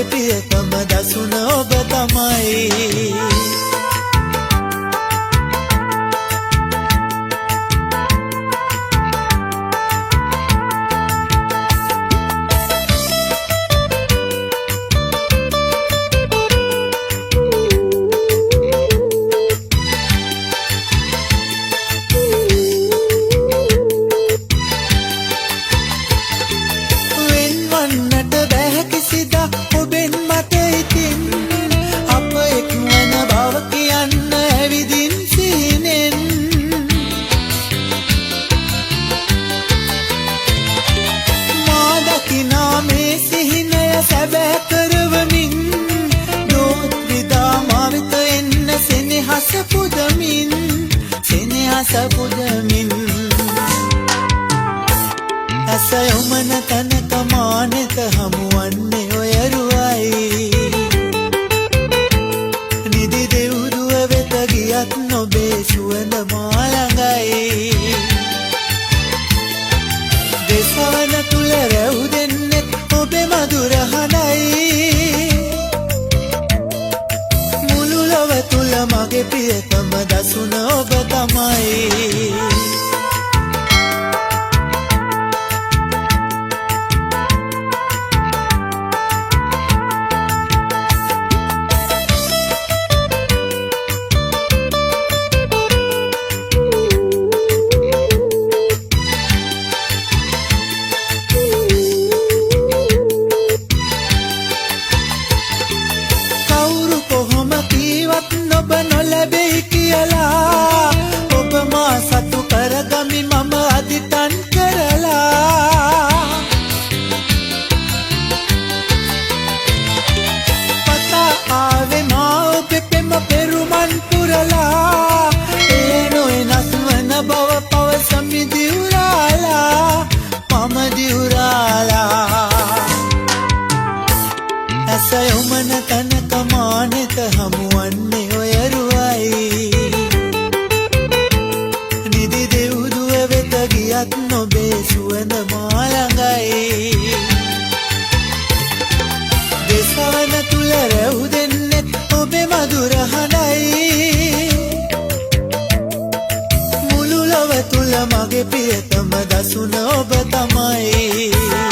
මගේ ප්‍රියතම දසුන ඔබ තමයි. සපුදමින් ඇසයොමන තනක මානෙත හමුවන්නේ ඔය රුවයි. නිදි දෙව්රුව වෙත ගියත් නොබේ සුවඳ මා ළඟයි. දෙසවන තුල රැව් දෙන්නෙත් ඔබේ මధుර හඬයි. මුළු ලොව තුල මගේ ප්‍රියතම දසුන ඔබ තමයි. කවුරු කොහොම කීවත් ඔබ නොලැබෙයි කියලා ඔබ මා සතු කරගමි මම අදිටන් කරලා. පතා ආවේ මා ඔබේ පෙම පෙරුමන් පුරලා. ඒ නොවෙනස් වන බව පවසමි දිවුරාලා මම දිවුරාලා. ඇසයොමන තනක මානෙත හමුවන්නේ ඔය රුවයි. නිදි දෙව්දුව වෙත ගියත් නොබේ සුවඳ මා ළඟයි. දෙසවන තුල රැව් දෙන්නෙත් ඔබේ මధుර හඬයි. මුළු ලොව තුල මගේ ප්‍රියතම දසුන ඔබ තමයි.